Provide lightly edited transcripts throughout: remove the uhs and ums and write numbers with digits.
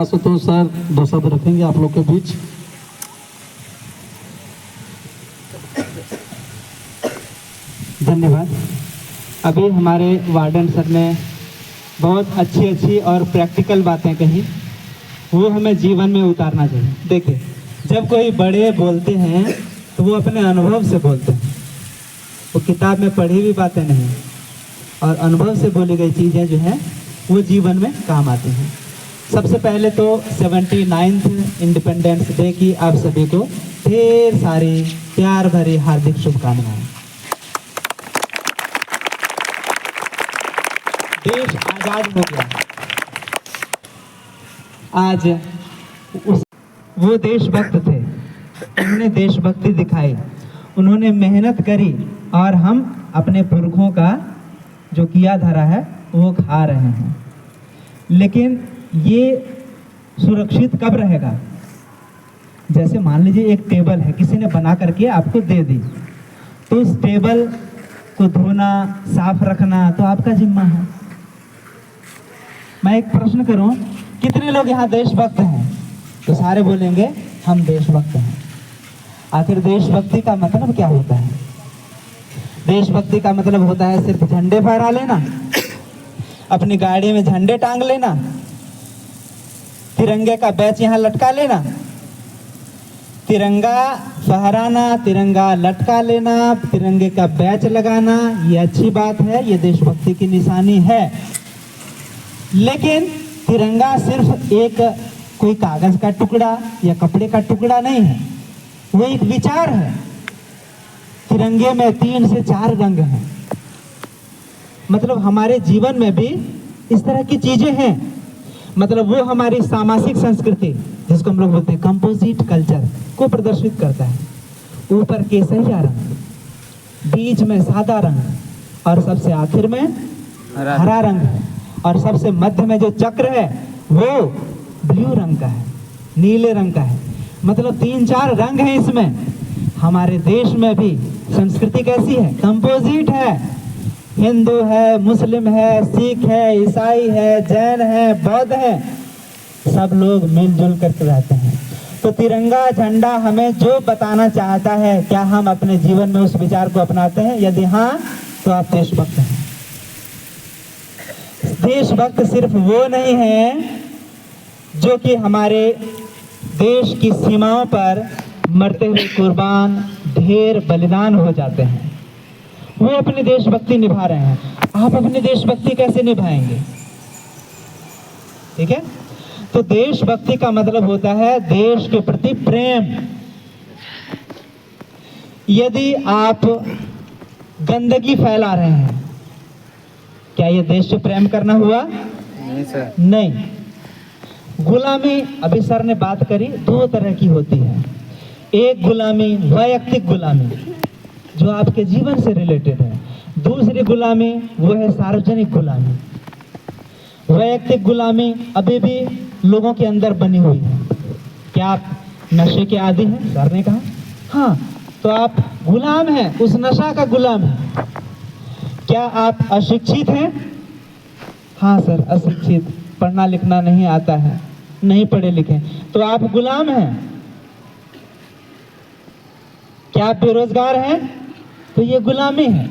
तो सर दो शब्द रखेंगे आप लोग के बीच। धन्यवाद। अभी हमारे वार्डन सर ने बहुत अच्छी और प्रैक्टिकल बातें कही, वो हमें जीवन में उतारना चाहिए। देखिए, जब कोई बड़े बोलते हैं तो वो अपने अनुभव से बोलते हैं, वो किताब में पढ़ी हुई बातें नहीं, और अनुभव से बोली गई चीज़ें जो हैं वो जीवन में काम आती हैं। सबसे पहले तो 79th इंडिपेंडेंस डे की आप सभी को ढेर सारी प्यार भरी हार्दिक शुभकामनाएं। देश आजाद हो गया। आज वो देशभक्त थे, उन्होंने देशभक्ति दिखाई, उन्होंने मेहनत करी, और हम अपने पुरखों का जो किया धरा है वो खा रहे हैं। लेकिन ये सुरक्षित कब रहेगा? जैसे मान लीजिए एक टेबल है, किसी ने बना करके आपको दे दी, तो उस टेबल को धोना, साफ रखना तो आपका जिम्मा है। मैं एक प्रश्न करूं, कितने लोग यहाँ देशभक्त हैं? तो सारे बोलेंगे हम देशभक्त हैं। आखिर देशभक्ति का मतलब क्या होता है? देशभक्ति का मतलब होता है सिर्फ झंडे फहरा लेना, अपनी गाड़ी में झंडे टांग लेना, तिरंगे का बैच यहाँ लटका लेना। तिरंगा फहराना, तिरंगा लटका लेना, तिरंगे का बैच लगाना, ये अच्छी बात है, ये देशभक्ति की निशानी है। लेकिन तिरंगा सिर्फ एक कोई कागज का टुकड़ा या कपड़े का टुकड़ा नहीं है, वो एक विचार है। तिरंगे में 3 से 4 रंग हैं। मतलब हमारे जीवन में भी इस तरह की चीजें हैं। मतलब वो हमारी सामाजिक संस्कृति, जिसको हम लोग बोलते हैं कंपोजिट कल्चर, को प्रदर्शित करता है। ऊपर केसरिया रंग, बीच में सादा रंग, और सबसे आखिर में हरा रंग है, और सबसे मध्य में जो चक्र है वो ब्लू रंग का है, नीले रंग का है। मतलब 3-4 रंग हैं इसमें। हमारे देश में भी संस्कृति कैसी है? कंपोजिट है। हिंदू है, मुस्लिम है, सिख है, ईसाई है, जैन है, बौद्ध है, सब लोग मिलजुल करके रहते हैं। तो तिरंगा झंडा हमें जो बताना चाहता है, क्या हम अपने जीवन में उस विचार को अपनाते हैं? यदि हाँ, तो आप देशभक्त हैं। देशभक्त सिर्फ वो नहीं है जो कि हमारे देश की सीमाओं पर मरते हुए कुर्बान, ढेर बलिदान हो जाते हैं, वो अपनी देशभक्ति निभा रहे हैं। आप अपनी देशभक्ति कैसे निभाएंगे? ठीक है, तो देशभक्ति का मतलब होता है देश के प्रति प्रेम। यदि आप गंदगी फैला रहे हैं, क्या ये देश से प्रेम करना हुआ? नहीं सर, नहीं। गुलामी, अभी सर ने बात करी, 2 तरह की होती है। एक गुलामी वैयक्तिक गुलामी, जो आपके जीवन से रिलेटेड है। दूसरी गुलामी वो है सार्वजनिक गुलामी। वैयक्तिक गुलामी अभी भी लोगों के अंदर बनी हुई है। क्या आप नशे के आदी हैं? सर ने कहा हाँ, तो आप गुलाम हैं, उस नशा का गुलाम है। क्या आप अशिक्षित हैं? हाँ सर, अशिक्षित, पढ़ना लिखना नहीं आता है, नहीं पढ़े लिखे, तो आप गुलाम हैं। क्या आप बेरोजगार हैं? तो ये गुलामी है।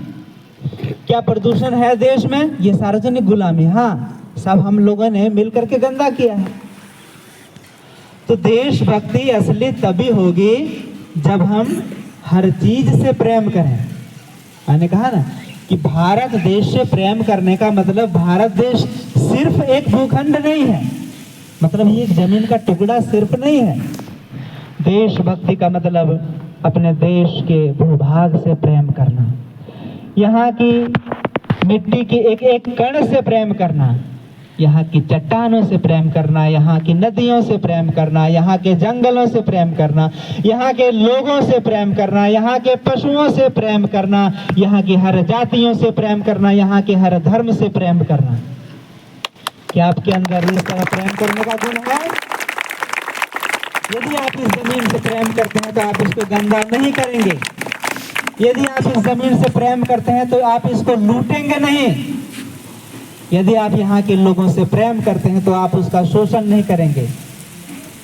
क्या प्रदूषण है देश में? ये सार्वजनिक गुलामी। हाँ, सब हम लोगों ने मिलकर के गंदा किया है। तो देशभक्ति असली तभी होगी जब हम हर चीज से प्रेम करें। मैंने कहा ना कि भारत देश से प्रेम करने का मतलब भारत देश सिर्फ एक भूखंड नहीं है, मतलब ये एक जमीन का टुकड़ा सिर्फ नहीं है। देशभक्ति का मतलब अपने देश के भूभाग से प्रेम करना, यहाँ की मिट्टी के एक एक कण से प्रेम करना, यहाँ की चट्टानों से प्रेम करना, यहाँ की नदियों से प्रेम करना, यहाँ के जंगलों से प्रेम करना, यहाँ के लोगों से प्रेम करना, यहाँ के पशुओं से प्रेम करना, यहाँ की हर जातियों से प्रेम करना, यहाँ के हर धर्म से प्रेम करना। क्या आपके अंदर इस तरह प्रेम करने का गुण है? यदि आप इस जमीन से प्रेम करते हैं तो आप इसको गंदा नहीं करेंगे। यदि आप इस जमीन से प्रेम करते हैं तो आप इसको लूटेंगे नहीं। यदि आप यहाँ के लोगों से प्रेम करते हैं तो आप उसका शोषण नहीं करेंगे।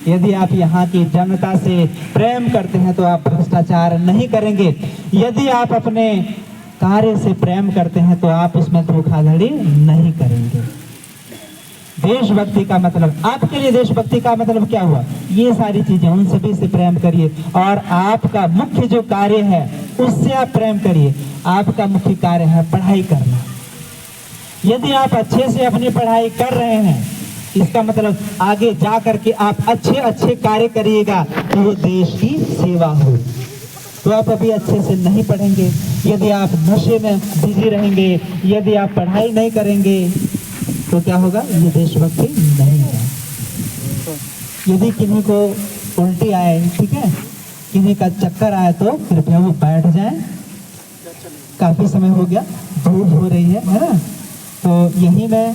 यदि आप यहाँ की जनता से प्रेम करते हैं तो आप भ्रष्टाचार नहीं करेंगे। यदि आप अपने कार्य से प्रेम करते हैं तो आप उसमें धोखाधड़ी नहीं करेंगे। देशभक्ति का मतलब, आपके लिए देशभक्ति का मतलब क्या हुआ? ये सारी चीजें, उन सभी से प्रेम करिए और आपका मुख्य जो कार्य है उससे आप प्रेम करिए। आपका मुख्य कार्य है पढ़ाई करना। यदि आप अच्छे से अपनी पढ़ाई कर रहे हैं, इसका मतलब आगे जा करके आप अच्छे अच्छे कार्य करिएगा तो वो देश की सेवा हो। तो आप अभी अच्छे से नहीं पढ़ेंगे, यदि आप नशे में बिजी रहेंगे, यदि आप पढ़ाई नहीं करेंगे तो क्या होगा? ये देशभक्ति नहीं है। यदि किन्हीं को उल्टी आए, ठीक है, किन्हीं का चक्कर आए तो कृपया वो बैठ जाएं। काफी समय हो गया, धूप हो रही है ना? तो यही मैं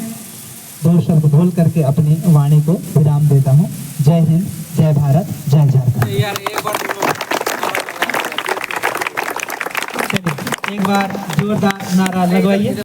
2 शब्द बोल करके अपनी वाणी को विराम देता हूँ। जय हिंद, जय भारत, जय झारखंड। चलिए एक बार जोरदार नारा लगवाइए।